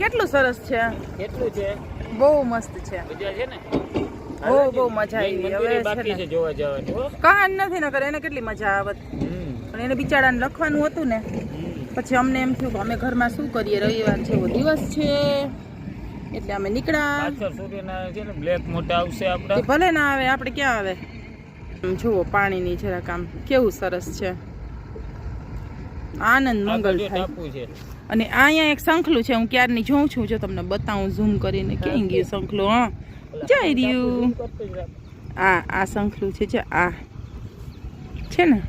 કેટલું સરસ છે. કેટલું છે? બહુ મસ્ત છે. મજા છે ને? બહુ મજા આવી. હવે બાકી છે જોવા જવાનું. કહાન નથી નકર એને કેટલી મજા આવત. પણ એને બિચારાને લખવાનું હતું ને, પછી અમને એમ થયું કે અમે ઘરમાં શું કરીએ, રવિવાર જેવો દિવસ છે એટલે અમે નીકળ્યા. પાછળ સૂર્યના છે ને બ્લેક મોટા આવશે આપણે. ભલે ના આવે, આપણે ક્યાં આવે. જુઓ પાણીની જરાક આમ કેવું સરસ છે. આનંદ મંગલ થાય. અને અહીંયા એક સંખલું છે, હું ક્યારની જોઉં છું, જો તમને બતાવું ઝૂમ કરીને. ક્યાં ગયું સંખલું? હા જઈ રહ્યું. આ સંખલું છે, જે આ છે ને,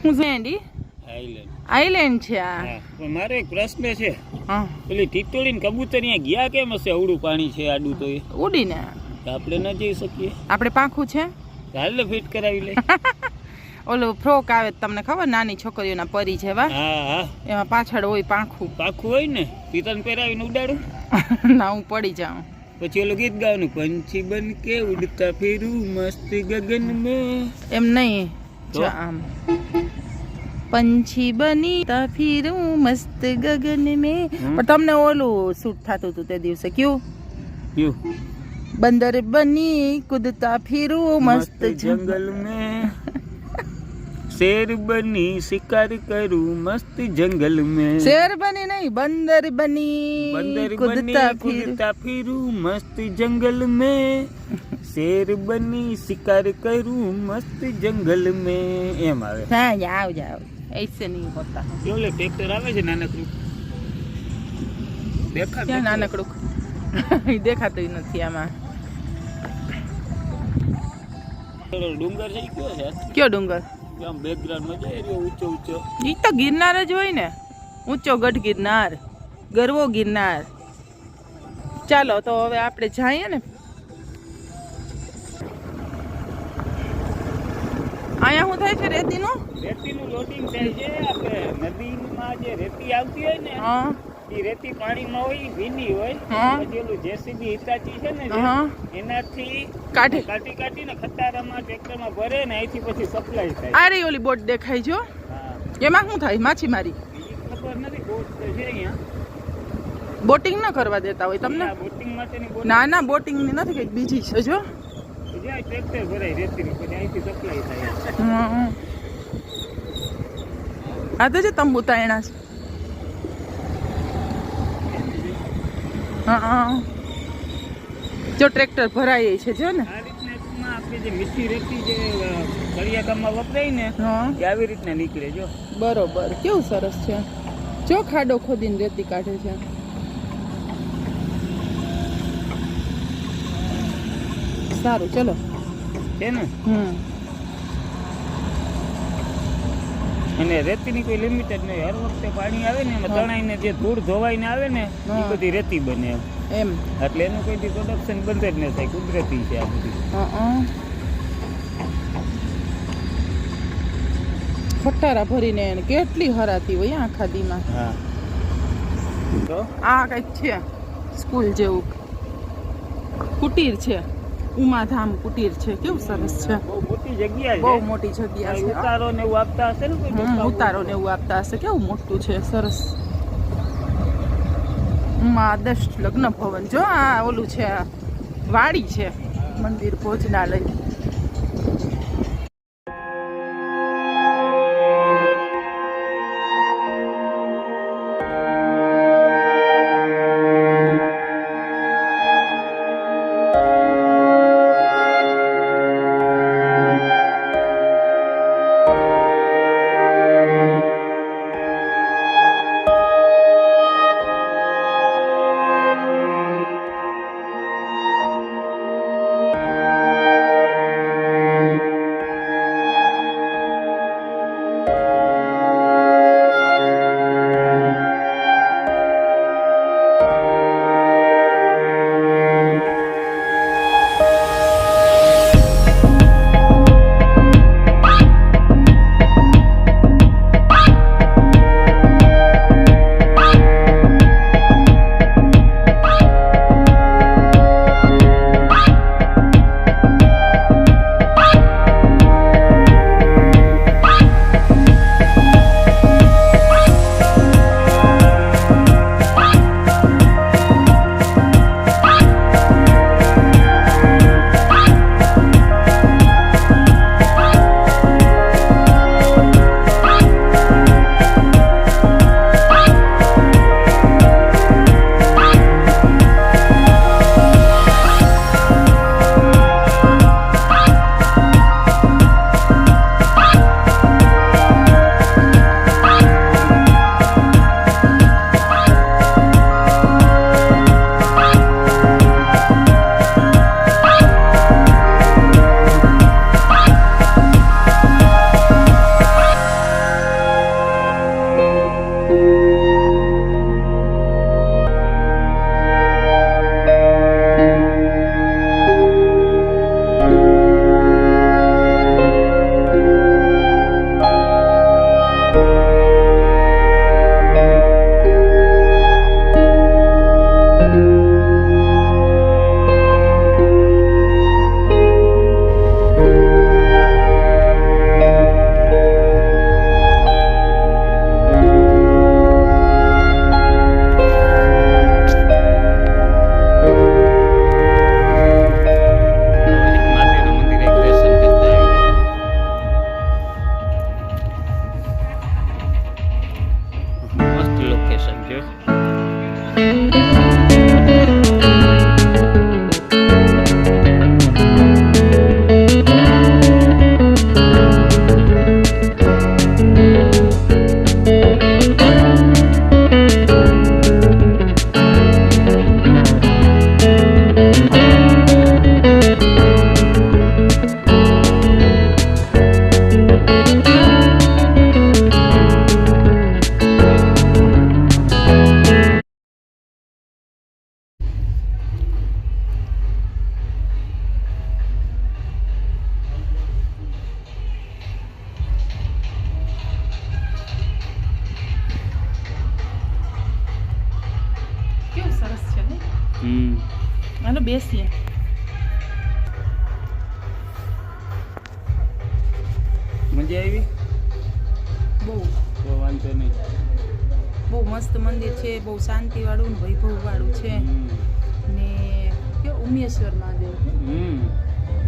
હું જેન્ડી આઈલેન્ડ છે આ. મારો એક પ્રશ્ન છે, હા પેલી ટીટોળી ને કબૂતર અહીંયા ગયા કેમ હશે? અવડું પાણી છે આડું તો એ ઉડીને આપણે ન જઈ શકીએ. આપણે પાંખું છે, હાલ ફિટ કરાવી લે. ઓલું ફ્રોક આવે તમને ખબર, નાની છોકરીઓના પરી જેવા, એમાં પાછળ હોય પાંખું. પાંખું હોય ને, પિતન પહેરાવીને ઉડાડું. ના હું પડી જાઉં. પછી ઓલું ગીત ગાવાનું, પંછી બન કે ઉડતા ફેરું મસ્ત ગગન મેં. એમ નહીં, જો આમ પંછી બની તા ફીરું મસ્ત ગગન મેં. પણ તમને ઓલું શૂટ થતું હતું તે દિવસે. ક્યું? બંદર બની કૂદતા ફીરું મસ્ત જંગલ મેં, શેર બની શિકાર કરું મસ્ત જંગલ મેં. શેર બની નહીં, બંદર બની કૂદતા ફીરું મસ્ત જંગલ મેં, શેર બની શિકાર કરું મસ્ત જંગલ મેં. એમ આવે. હા જાવ જાવ, ऐसे नहीं होता. ઓલે ટ્રેક્ટર આવે છે નાનકડું, ક્યાં નાનકડું? દેખાતું નથી આમાં. ડુંગર છે કયો છે? કયો ડુંગર? આમ બેકગ્રાઉન્ડમાં જાય રહ્યો ઊંચો ઊંચો. ઈ તો ગિરનાર જ હોય ને, ઊંચો ગઢ ગિરનાર, ગરવો ગિરનાર. ચાલો તો હવે આપણે જઈએ ને. અહીંયા શું થાય છે? રેતીનું લોડિંગ થાય છે. આપણે નદીમાં જે રેતી આવતી હોય ને, એ રેતી પાણીમાં હોય, ભીની હોય. પછી ઓલું જેસીબી હિતાચી છે ને, એનાથી કાઢીને ખટારામાં ટ્રેક્ટરમાં ભરે ને અહીંથી પછી સપ્લાય થાય. આ રહી ઓલી બોટ દેખાય જો. એમાં શું થાય? માછીમારી. ખબર નથી, બોટ છે અહીંયા. બોટિંગ ન કરવા દેતા હોય તમને? બોટિંગ માટેની બોટ. ના બોટિંગ ની નથી, કઈક બીજી છે જો. ટ્રેક્ટર ભરાય રેતીનું, પછી અહીંથી સપ્લાય થાય. આ તો જે તંબુ તાયણા છે. જો ટ્રેક્ટર ભરાય છે જો ને. આ રીતના આપણે જે મીઠી રેતી જે કડિયા કામમાં વપરાય ને, આવી રીતના નીકળે જો. બરોબર, કેવું સરસ છે. જો ખાડો ખોદીને રેતી કાઢે છે. સારું ચલો છે ને. અને રેતીની કોઈ લિમિટ જ નહીં. હર વખતે પાણી આવે ને એમાં તણાઈને જે ધૂળ ધોવાઈને આવે ને, એ બધી રેતી બને એમ. એટલે એનું કોઈ પ્રોડક્શન બંધ જ ન થાય, કુદરતી છે આ બધી. ખટારા ભરીને કેટલી હરાતી હોય આખા દીમાં. તો આ કઈક છે સ્કૂલ જેવું, કુટીર છે, ઉમાધામ કુટીર છે. કેવું સરસ છે. બહુ મોટી જગ્યા છે. બહુ મોટી જગ્યા છે. ઉતારો ને એવું આપતા હશે ને કોઈ? ઉતારો ને એવું આપતા હશે. કેવું મોટું છે, સરસ. આદર્શ લગ્ન ભવન જો. આ ઓલું છે, વાડી છે, મંદિર ભોજનાલય. હાલો બેસીએ. મજા આવી? બહુ તો વાંધો નહીં. બહુ મસ્ત મંદિર છે, બહુ શાંતિવાળું ને વૈભવવાળું છે. ને કે ઉમેશ્વર મહાદેવ,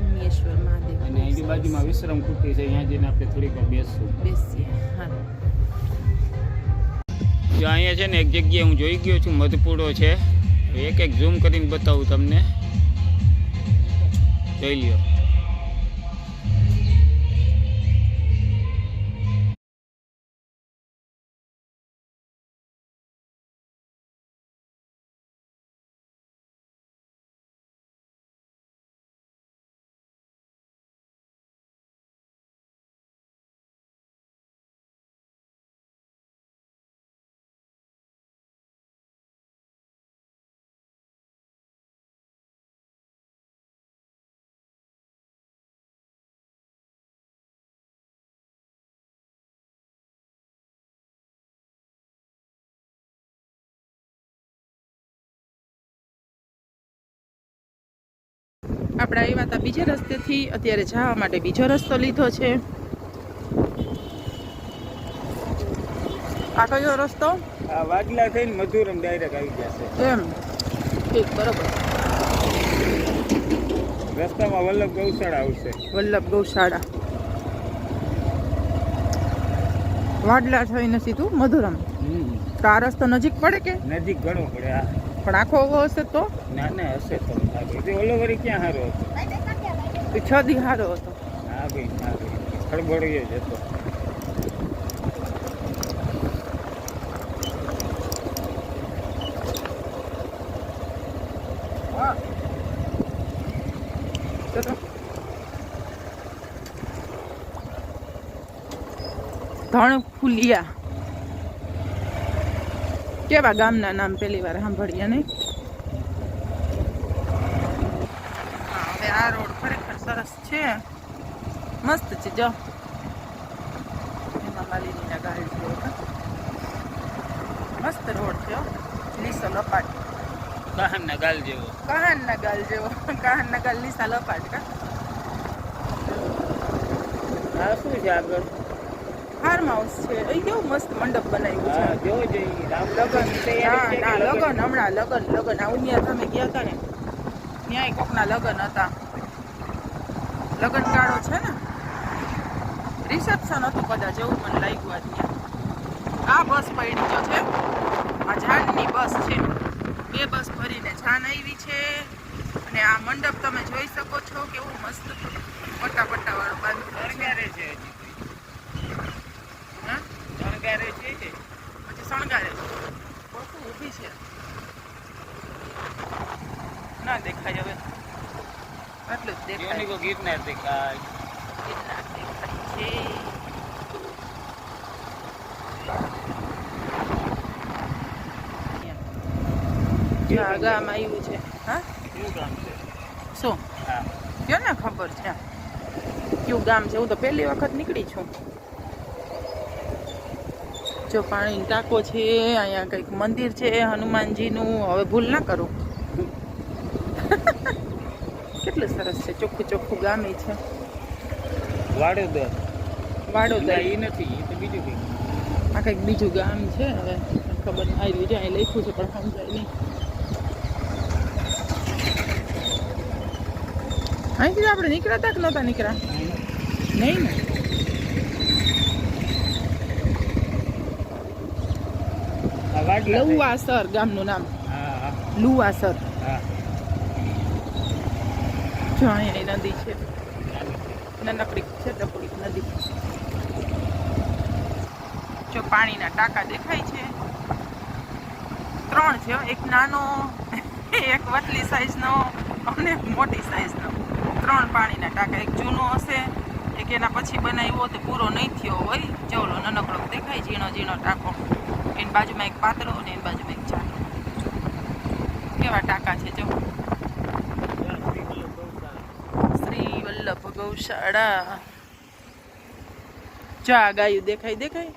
ઉમેશ્વર મહાદેવ. અને એની બાજુમાં વિશ્રામ કુટી છે, અહીંયા જઈને આપણે થોડીક વાર બેસીએ. હા, જો અહીંયા છે ને એક જગ્યાએ હું જોઈ ગયો છું, મધપુડો છે. એક એક ઝૂમ કરીને બતાવું તમને, જોઈ લ્યો. આપણે આવ્યા હતા બીજા રસ્તેથી, અત્યારે જવા માટે બીજો રસ્તો લીધો છે. આ કયો રસ્તો? આ વાડલા થઈને મધુરમ ડાયરેક્ટ આવી જશે. એમ? ઠીક, બરોબર. રસ્તામાં વલ્લભ ગૌશાળા આવશે. વલ્લભ ગૌશાળા. વાડલા થઈને સીધું મધુરમ. તો આ રસ્તો નજીક પડે કે? નજીક ઘણો પડે. આ પણ આખો હશે તો? ના ના હશે તો. ઓલો વળી ક્યાં સારો હતો? 6 દી સારો હતો. હા ભાઈ, હા ભાઈ, ખડબડિયો જ હતો. હા, ધણફુલિયા કેવા ગામના નામ પહેલી વાર સાંભળ્યા નહીં? હવે આ રોડ ખરેખર સરસ છે, મસ્ત છે. જો એમાં માલિનીના ગાડી છે, મસ્ત રોડ છે. લીસો લપાટ, કહાનના ગાલ જેવો. કહાનના ગાલ જેવો. કહાનના ગાલ લીસા લપાટ. કા આ શું છે આગળ? ફાર્મ હાઉસ છે. અહીં કેવું મસ્ત મંડપ બનાવ્યું છે. જોવો જોઈએ. લગન, ના લગન, હમણાં લગન આ ઉનિયા તમે ગયા હતા ને, ત્યાંય કોકના લગન હતા. લગન ગાળો છે ને, રિસેપ્શન હતું કદાચ, એવું મને લાગ્યું. આજ ત્યાં આ બસ પડી ગયો છે. આ જાનની બસ છે. 2 બસ ભરીને જાન આવી છે. અને આ મંડપ તમે જોઈ શકો છો, કેવું મસ્ત પટ્ટા વાળું બાંધવું છે. શણગારે છે. પછી શણગારે છે. બહુ ઊભી છે, ના દેખાય. હવે આટલું જ દેખાય. ગિરનાર દેખાય. ગિરનાર દેખાય છે. આ ગામ આવ્યું છે. હા, કયું ગામ છે? શું? હા, કયો ને ખબર છે કયું ગામ છે. હું તો પહેલી વખત નીકળી છું. જો પાણીનો ટાંકો છે, અહીંયા કંઈક મંદિર છે હનુમાનજીનું. હવે ભૂલ ના કરું. કેટલું સરસ છે, ચોખ્ખું ચોખ્ખું ગામ છે. વાડોદર એ નથી, એ તો બીજું કંઈક. આ કંઈક બીજું ગામ છે. હવે ખબર નહીં, આવ્યું છે અહીં લખ્યું છે પણ સમજાય નહીં. અહીંથી આપણે નીકળ્યા હતા કે નહોતા નીકળ્યા? નહીં ને. લુવાસર ગામનું નામ. લુવાસર. જો અહીંયા નદી છે, નાનકડી છે ટપડી નદી. જો પાણીના ટાંકા દેખાય છે. 3 છે, એક નાનો, એક વતલી સાઈઝનો અને એક મોટી સાઈઝનો. 3 પાણીના ટાંકા. એક જૂનો હશે, એક એના પછી બનાવ્યો તો પૂરો નહીં થયો હોય. ચવલો નાનકડો દેખાય, ઝીણો ટાંકો. એની બાજુમાં એક પાતળો અને એની બાજુમાં એક જાડો. કેવા ટાંકા છે જો. શ્રી વલ્લભ ગૌશાળા. ચા ગાયું દેખાય.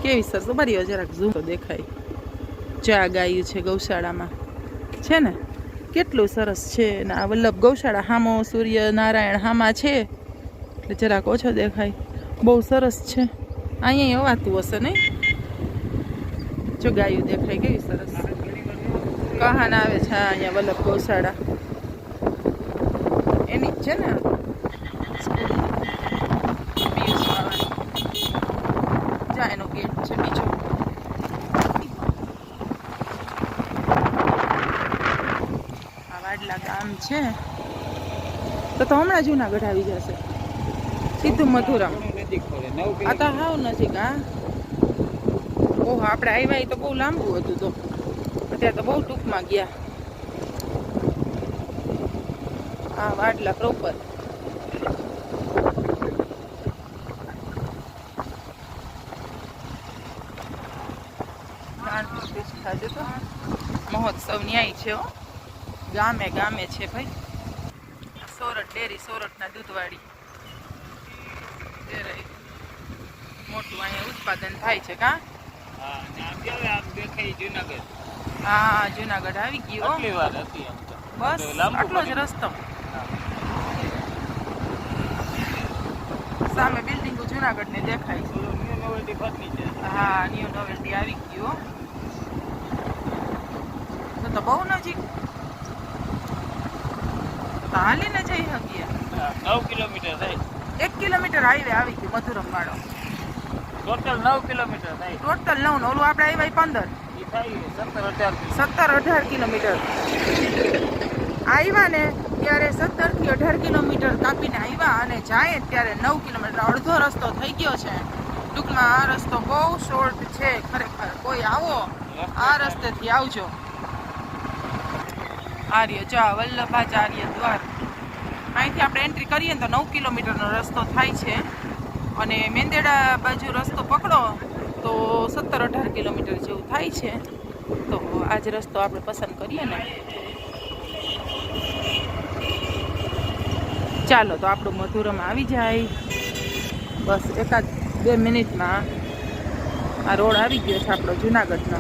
કેવી સરસ. મારી જરાક ઝૂમ તો દેખાય. ચા ગાયું છે ગૌશાળામાં છે ને. કેટલું સરસ છે. ને આ વલ્લભ ગૌશાળા હામો સૂર્યનારાયણ હામા છે એટલે જરાક ઓછો દેખાય. બહુ સરસ છે. અહીંયા અવાતું હશે નહીં? જો ગાયું દેખાય કેવી સરસ. કહાન આવે છે અહીંયા વલ્લભ ગૌશાળા એની જ છે ને. જા એનો ગેટ છે બીજો. આ વાડલા ગામ છે તો હમણાં જુનાગઢ આવી જશે સીધું મથુરા. આ તો હાવ નજીક. હા ઓહો આપણે આવ્યા તો બહુ લાંબુ હતું તો અત્યારે તો બહુ ટૂંકમાં ગયા. હા વાડલા પ્રોપર. મહોત્સવ ન્યાય છે હો. ગામે ગામે છે ભાઈ. સોરઠ ડેરી, સોરઠના દૂધવાળી મોટું અહીંયા ઉત્પાદન થાય છે. કા હા જુનાગઢ આવી ગયો. બસ આટલો જ રસ્તો. સામે બિલ્ડિંગો જુનાગઢ ને દેખાય છે. હા ન્યુ નોવેલ્ટી આવી ગયો તો બહુ નજીક. તો હાલીને જઈ શકીએ. 9 કિલોમીટર થાય. 1 કિલોમીટર હાઈવે આવી ગયું મથુરમ વાળો. ટોટલ 9 કિલોમીટર થાય. ટોટલ 9 ને ઓલું આપણે આવ્યા 15. 17-18 કિલોમીટર આવ્યા ને ત્યારે 17 થી 18 કિલોમીટર કાપીને આવ્યા અને જાય ત્યારે 9 કિલોમીટર અડધો રસ્તો થઈ ગયો છે. ટૂંકમાં આ રસ્તો બહુ શોર્ટ છે ખરેખર. કોઈ આવો આ રસ્તેથી આવજો. આર્ય ચા વલ્લભાચાર્ય દ્વાર. અહીંથી આપણે એન્ટ્રી કરીએ ને તો 9 કિલોમીટરનો રસ્તો થાય છે અને મેંદેડા બાજુ રસ્તો પકડો તો 17-18 કિલોમીટર જેવું થાય છે. તો આ જ રસ્તો આપણે પસંદ કરીએ ને. ચાલો તો આપણું મથુરમ આવી જાય. બસ 1-2 મિનિટમાં આ રોડ આવી ગયો છે આપણો જુનાગઢનો.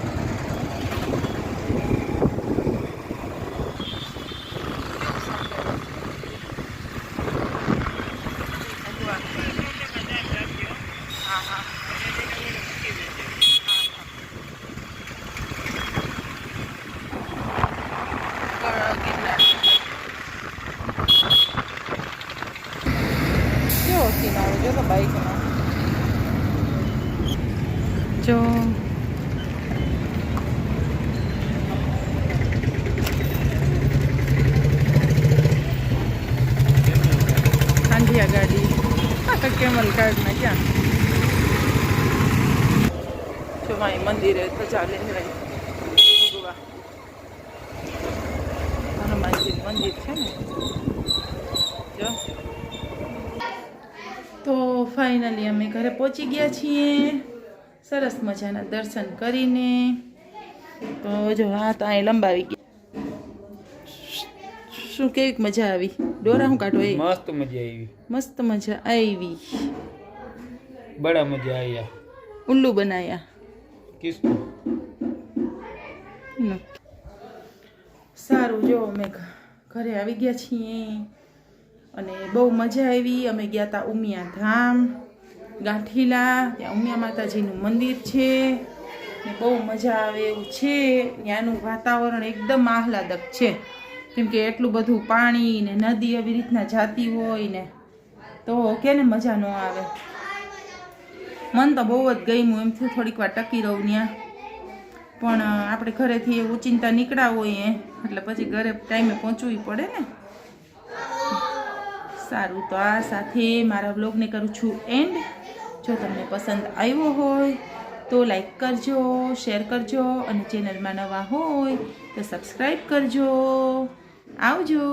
જો તો બાઈકમાં જો ખાંડિયા ગાડી કેમલ કાર્ડમાં ક્યાં જો મારી મંદિરે તો ચાલે હનુમાનજી મંદિર છે ને. જો તો ફાઇનલી અમે ઘરે પહોંચી ગયા છીએ સરસ મજાના દર્શન કરીને. તો જો હા તો અહીં લંબાવી ગયા. શું કેવી મજા આવી? ડોરા હું કાઢો? એ મસ્ત મજા આવી. મસ્ત મજા આવી. બડા મજા આયા. ઉલ્લુ બનાયા. કિસકો સારું જો અમે ઘરે આવી ગયા છીએ અને બહુ મજા આવી. અમે ગયા હતા ઉમિયા ધામ ગાંઠીલા. ત્યાં ઉમિયા માતાજીનું મંદિર છે ને બહુ મજા આવે એવું છે. ત્યાંનું વાતાવરણ એકદમ આહલાદક છે કેમ કે એટલું બધું પાણી ને નદી એવી રીતના જાતી હોય ને તો કેને મજા ન આવે. મન તો બહુ જ ગમ્યું. એમ થયું થોડીક વાર ટકી રહું ત્યાં પણ આપણે ઘરેથી એવું ચિંતા નીકળ્યા હોઈએ એટલે પછી ઘરે ટાઈમે પહોંચવું પડે ને. સારું તો આ સાથે મારા બ્લોગને કરું છું એન્ડ. જો તમને પસંદ આવ્યો હોય તો લાઈક કરજો, શેર કરજો અને ચેનલમાં નવા હોય તો સબસ્ક્રાઈબ કરજો. આવજો.